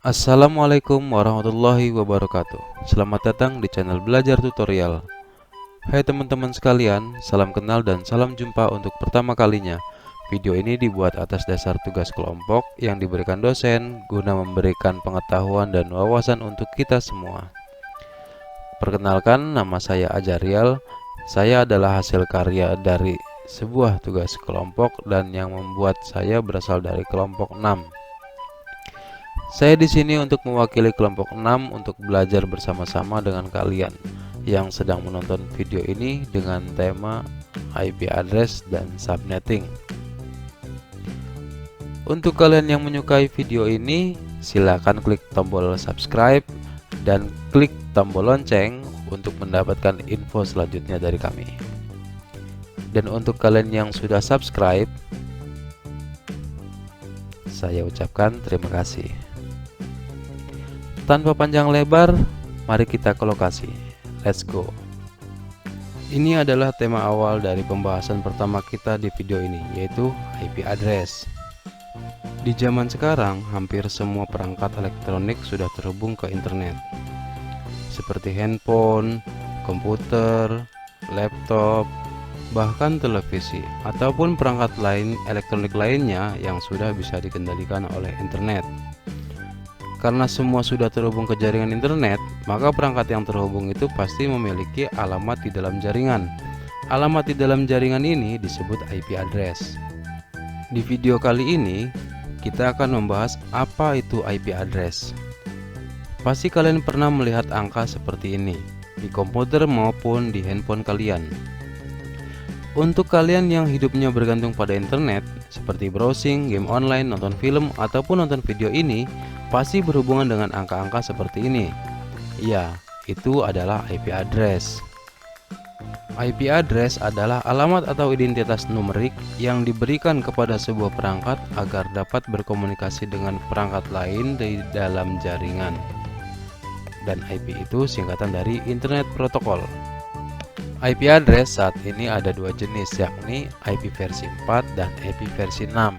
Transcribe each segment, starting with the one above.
Assalamualaikum warahmatullahi wabarakatuh. Selamat datang di channel Belajar Tutorial. Hai teman-teman sekalian, salam kenal dan salam jumpa untuk pertama kalinya. Video ini dibuat atas dasar tugas kelompok yang diberikan dosen guna memberikan pengetahuan dan wawasan untuk kita semua. Perkenalkan, nama saya Ajarial. Saya adalah hasil karya dari sebuah tugas kelompok dan yang membuat saya berasal dari kelompok 6. Saya di sini untuk mewakili kelompok 6 untuk belajar bersama-sama dengan kalian yang sedang menonton video ini dengan tema IP address dan subnetting. Untuk kalian yang menyukai video ini, silakan klik tombol subscribe dan klik tombol lonceng untuk mendapatkan info selanjutnya dari kami. Dan untuk kalian yang sudah subscribe, saya ucapkan terima kasih. Tanpa panjang lebar, mari kita ke lokasi. Let's go. Ini adalah tema awal dari pembahasan pertama kita di video ini, yaitu IP address. Di zaman sekarang, hampir semua perangkat elektronik sudah terhubung ke internet, seperti handphone, komputer, laptop, bahkan televisi, ataupun perangkat lain elektronik lainnya yang sudah bisa dikendalikan oleh internet. Karena semua sudah terhubung ke jaringan internet, maka perangkat yang terhubung itu pasti memiliki alamat di dalam jaringan. Alamat di dalam jaringan ini disebut IP address. Di video kali ini, kita akan membahas apa itu IP address. Pasti kalian pernah melihat angka seperti ini di komputer maupun di handphone kalian. Untuk kalian yang hidupnya bergantung pada internet, seperti browsing, game online, nonton film, ataupun nonton video ini, pasti berhubungan dengan angka-angka seperti ini. Ya, itu adalah IP address. IP address adalah alamat atau identitas numerik yang diberikan kepada sebuah perangkat agar dapat berkomunikasi dengan perangkat lain di dalam jaringan. Dan IP itu singkatan dari Internet Protocol. IP address saat ini ada dua jenis, yakni IP versi 4 dan IP versi 6.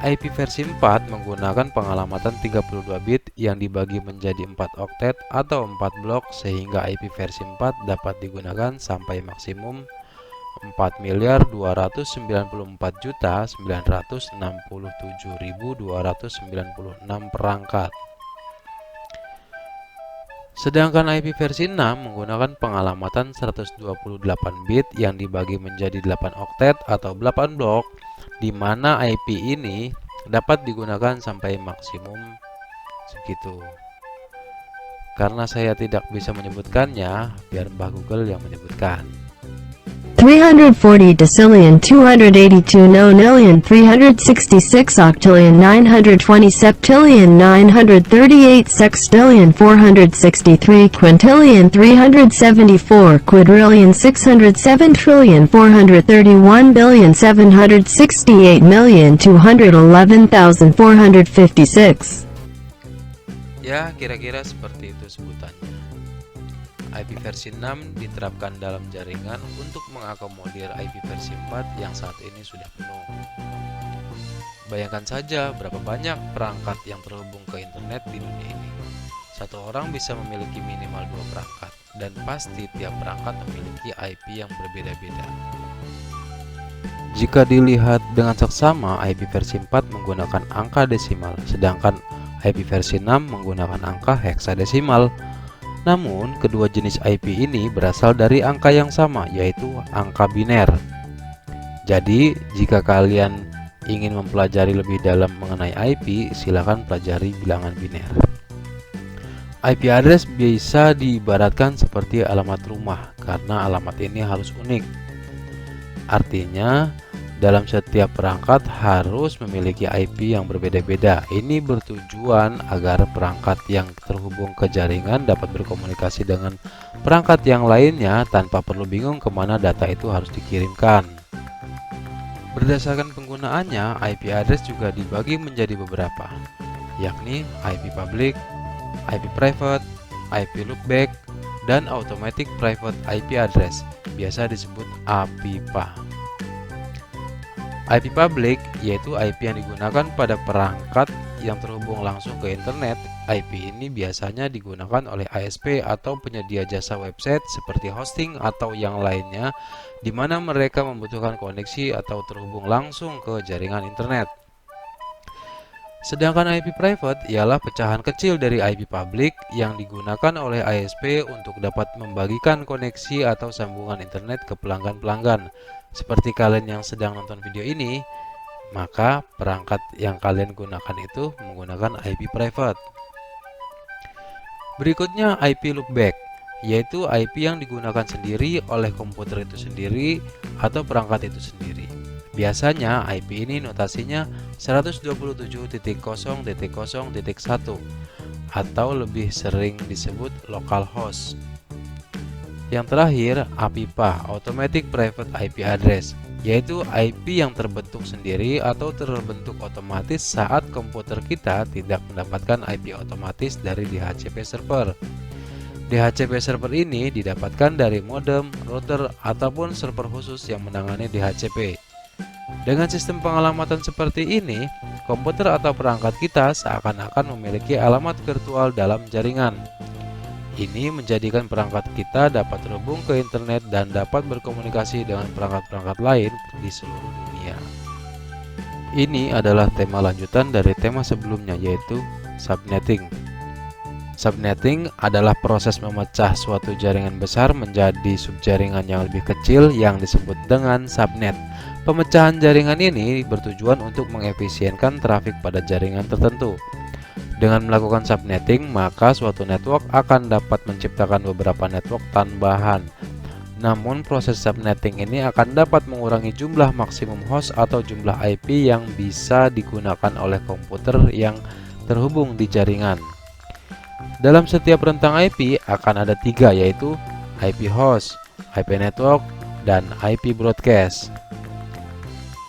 IP versi 4 menggunakan pengalamatan 32 bit yang dibagi menjadi 4 oktet atau 4 blok, sehingga IP versi 4 dapat digunakan sampai maksimum 4.294.967.296 perangkat. Sedangkan IP versi 6 menggunakan pengalamatan 128 bit yang dibagi menjadi 8 oktet atau 8 blok, di mana IP ini dapat digunakan sampai maksimum segitu. Karena saya tidak bisa menyebutkannya, biar Mbah Google yang menyebutkan. 340 decillion 282 nonillion 366 octillion 920 septillion 938 sextillion 463 quintillion 374 quadrillion 607 trillion 431 billion 768 million 211,456. Ya, kira-kira seperti itu sebutannya. IP versi 6 diterapkan dalam jaringan untuk mengakomodir IP versi 4 yang saat ini sudah penuh. Bayangkan saja berapa banyak perangkat yang terhubung ke internet di dunia ini. Satu orang bisa memiliki minimal 2 perangkat, dan pasti tiap perangkat memiliki IP yang berbeda-beda. Jika dilihat dengan seksama, IP versi 4 menggunakan angka desimal, sedangkan IP versi 6 menggunakan angka heksadesimal. Namun, kedua jenis IP ini berasal dari angka yang sama, yaitu angka biner. Jadi, jika kalian ingin mempelajari lebih dalam mengenai IP, silakan pelajari bilangan biner. IP address bisa diibaratkan seperti alamat rumah, karena alamat ini harus unik. Artinya, dalam setiap perangkat harus memiliki IP yang berbeda-beda. Ini bertujuan agar perangkat yang terhubung ke jaringan dapat berkomunikasi dengan perangkat yang lainnya tanpa perlu bingung kemana data itu harus dikirimkan. Berdasarkan penggunaannya, IP address juga dibagi menjadi beberapa, yakni IP public, IP private, IP loopback, dan automatic private IP address, biasa disebut APIPA. IP public yaitu IP yang digunakan pada perangkat yang terhubung langsung ke internet. IP ini biasanya digunakan oleh ISP atau penyedia jasa website seperti hosting atau yang lainnya, di mana mereka membutuhkan koneksi atau terhubung langsung ke jaringan internet. Sedangkan IP private ialah pecahan kecil dari IP public yang digunakan oleh ISP untuk dapat membagikan koneksi atau sambungan internet ke pelanggan-pelanggan. Seperti kalian yang sedang nonton video ini, maka perangkat yang kalian gunakan itu menggunakan IP private. Berikutnya IP loopback, yaitu IP yang digunakan sendiri oleh komputer itu sendiri atau perangkat itu sendiri. Biasanya IP ini notasinya 127.0.0.1 atau lebih sering disebut localhost. Yang terakhir, APIPA, Automatic Private IP Address, yaitu IP yang terbentuk sendiri atau terbentuk otomatis saat komputer kita tidak mendapatkan IP otomatis dari DHCP server. DHCP server ini didapatkan dari modem, router, ataupun server khusus yang menangani DHCP. Dengan sistem pengalamatan seperti ini, komputer atau perangkat kita seakan-akan memiliki alamat virtual dalam jaringan. Ini menjadikan perangkat kita dapat terhubung ke internet dan dapat berkomunikasi dengan perangkat-perangkat lain di seluruh dunia. Ini adalah tema lanjutan dari tema sebelumnya, yaitu subnetting. Subnetting adalah proses memecah suatu jaringan besar menjadi subjaringan yang lebih kecil yang disebut dengan subnet. Pemecahan jaringan ini bertujuan untuk mengefisienkan trafik pada jaringan tertentu. Dengan melakukan subnetting, maka suatu network akan dapat menciptakan beberapa network tambahan. Namun proses subnetting ini akan dapat mengurangi jumlah maksimum host atau jumlah IP yang bisa digunakan oleh komputer yang terhubung di jaringan. Dalam setiap rentang IP akan ada 3, yaitu IP host, IP network, dan IP broadcast.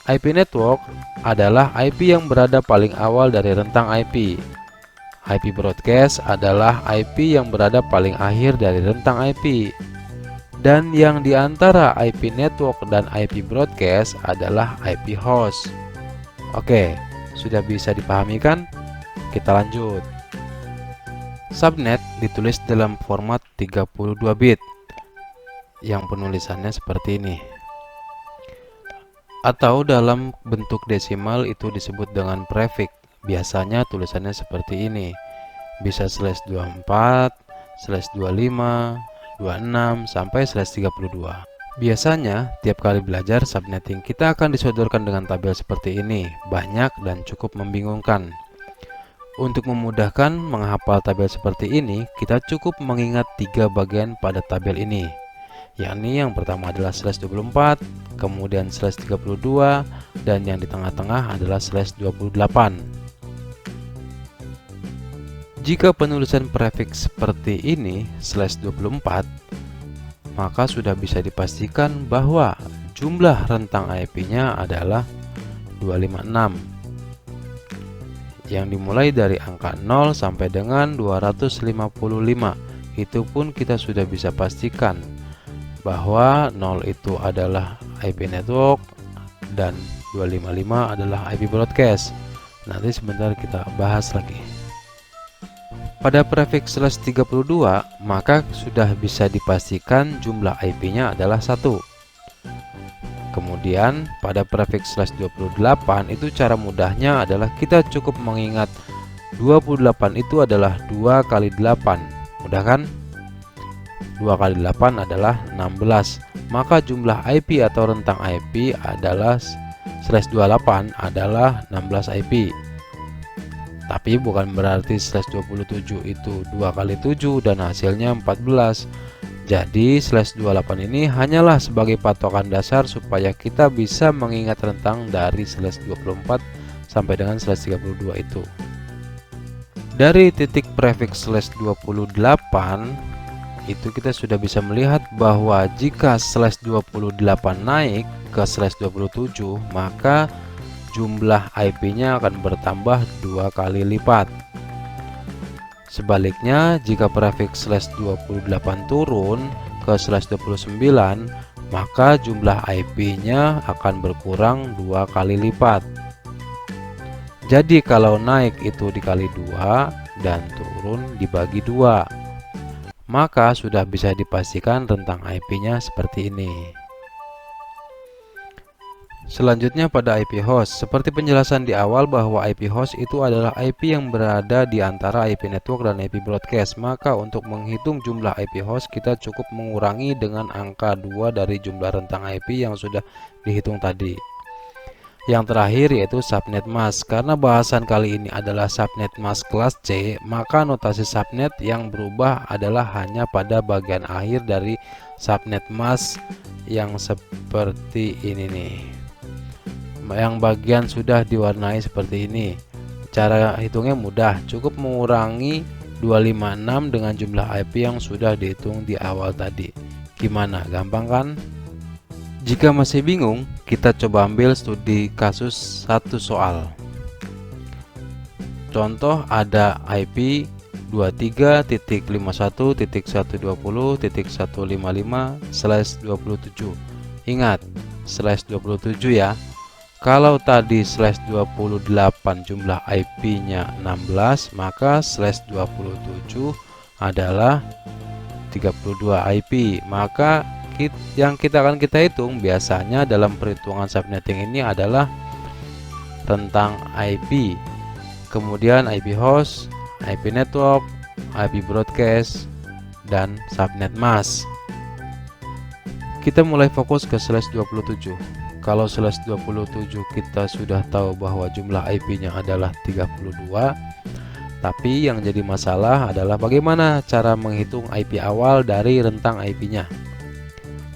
IP network adalah IP yang berada paling awal dari rentang IP. IP broadcast adalah IP yang berada paling akhir dari rentang IP. Dan yang di antara IP network dan IP broadcast adalah IP host. Oke, sudah bisa dipahami kan? Kita lanjut. Subnet ditulis dalam format 32 bit yang penulisannya seperti ini, atau dalam bentuk desimal itu disebut dengan prefix. Biasanya tulisannya seperti ini, bisa /24, /25, 26, sampai /32. Biasanya tiap kali belajar subnetting kita akan disodorkan dengan tabel seperti ini, banyak dan cukup membingungkan. Untuk memudahkan menghafal tabel seperti ini, kita cukup mengingat 3 bagian pada tabel ini, yakni yang pertama adalah /24, kemudian /32, dan yang di tengah-tengah adalah /28. Jika penulisan prefix seperti ini /24, maka sudah bisa dipastikan bahwa jumlah rentang IP-nya adalah 256, yang dimulai dari angka 0 sampai dengan 255. Itu pun kita sudah bisa pastikan bahwa 0 itu adalah IP network dan 255 adalah IP broadcast. Nanti sebentar kita bahas lagi. Pada prefix /32, maka sudah bisa dipastikan jumlah IP-nya adalah 1. Kemudian pada prefix /28 itu cara mudahnya adalah kita cukup mengingat 28 itu adalah 2 kali 8. Mudah kan? 2 kali 8 adalah 16. Maka jumlah IP atau rentang IP adalah /28 adalah 16 IP. Tapi bukan berarti /27 itu 2 kali 7 dan hasilnya 14. Jadi /28 ini hanyalah sebagai patokan dasar supaya kita bisa mengingat rentang dari /24 sampai dengan /32 itu. Dari titik prefix /28 itu kita sudah bisa melihat bahwa jika /28 naik ke /27, maka jumlah IP-nya akan bertambah 2 kali lipat. Sebaliknya, jika prefix /28 turun ke /29, maka jumlah IP-nya akan berkurang 2 kali lipat. Jadi kalau naik itu dikali 2 dan turun dibagi 2, maka sudah bisa dipastikan rentang IP-nya seperti ini. Selanjutnya pada IP host, seperti penjelasan di awal bahwa IP host itu adalah IP yang berada di antara IP network dan IP broadcast. Maka untuk menghitung jumlah IP host kita cukup mengurangi dengan angka 2 dari jumlah rentang IP yang sudah dihitung tadi. Yang terakhir yaitu subnet mask. Karena bahasan kali ini adalah subnet mask kelas C, maka notasi subnet yang berubah adalah hanya pada bagian akhir dari subnet mask yang seperti ini nih. Yang bagian sudah diwarnai seperti ini. Cara hitungnya mudah, cukup mengurangi 256 dengan jumlah IP yang sudah dihitung di awal tadi. Gimana? Gampang kan? Jika masih bingung, kita coba ambil studi kasus satu soal. Contoh ada IP 23.51.120.155/27. Ingat, /27 ya. Kalau tadi /28 jumlah IP-nya 16, maka /27 adalah 32 IP. Maka yang kita akan hitung biasanya dalam perhitungan subnetting ini adalah rentang IP, kemudian IP host, IP network, IP broadcast, dan subnet mask. Kita mulai fokus ke /27. Kalau /27 kita sudah tahu bahwa jumlah IP-nya adalah 32, tapi yang jadi masalah adalah bagaimana cara menghitung IP awal dari rentang IP-nya.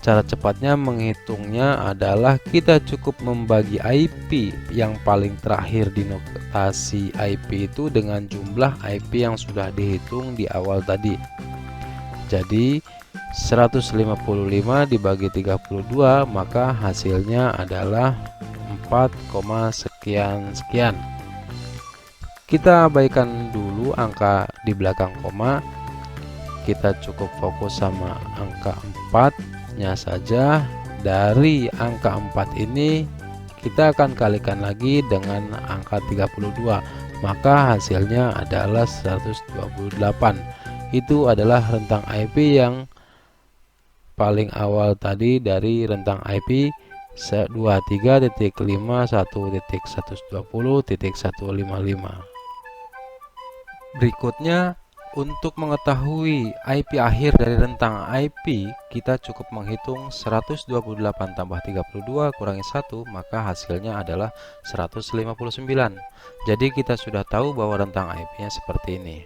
Cara cepatnya menghitungnya adalah kita cukup membagi IP yang paling terakhir di notasi IP itu dengan jumlah IP yang sudah dihitung di awal tadi. Jadi 155 dibagi 32, maka hasilnya adalah 4, sekian. Kita abaikan dulu angka di belakang koma. Kita cukup fokus sama angka 4-nya saja. Dari angka 4 ini kita akan kalikan lagi dengan angka 32, maka hasilnya adalah 128. Itu adalah rentang IP yang paling awal tadi dari rentang IP 23.51.120.155. Berikutnya, untuk mengetahui IP akhir dari rentang IP, kita cukup menghitung 128 tambah 32 kurangi 1, maka hasilnya adalah 159. Jadi kita sudah tahu bahwa rentang IP-nya seperti ini.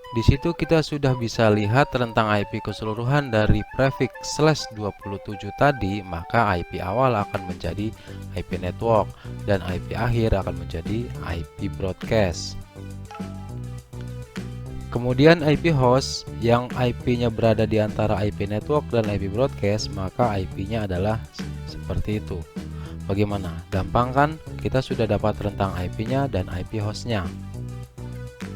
Di situ kita sudah bisa lihat rentang IP keseluruhan dari prefix /27 tadi, maka IP awal akan menjadi IP network dan IP akhir akan menjadi IP broadcast. Kemudian IP host yang IP-nya berada di antara IP network dan IP broadcast, maka IP-nya adalah seperti itu. Bagaimana? Gampang kan? Kita sudah dapat rentang IP-nya dan IP host-nya.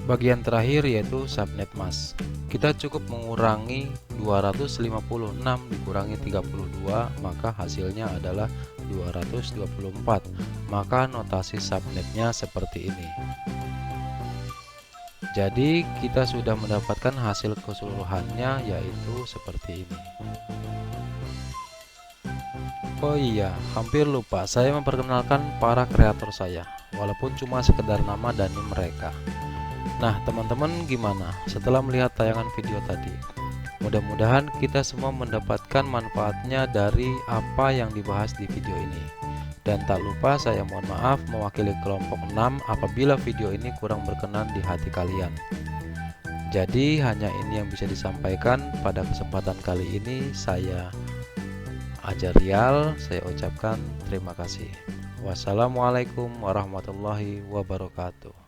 Bagian terakhir yaitu subnet mask. Kita cukup mengurangi 256 dikurangi 32, maka hasilnya adalah 224. Maka notasi subnetnya seperti ini. Jadi kita sudah mendapatkan hasil keseluruhannya yaitu seperti ini. Oh iya, hampir lupa saya memperkenalkan para kreator saya, walaupun cuma sekedar nama dan NIM mereka. Nah teman-teman, gimana setelah melihat tayangan video tadi? Mudah-mudahan kita semua mendapatkan manfaatnya dari apa yang dibahas di video ini. Dan tak lupa saya mohon maaf mewakili kelompok 6 apabila video ini kurang berkenan di hati kalian. Jadi hanya ini yang bisa disampaikan pada kesempatan kali ini. Saya Ajarial, saya ucapkan terima kasih. Wassalamualaikum warahmatullahi wabarakatuh.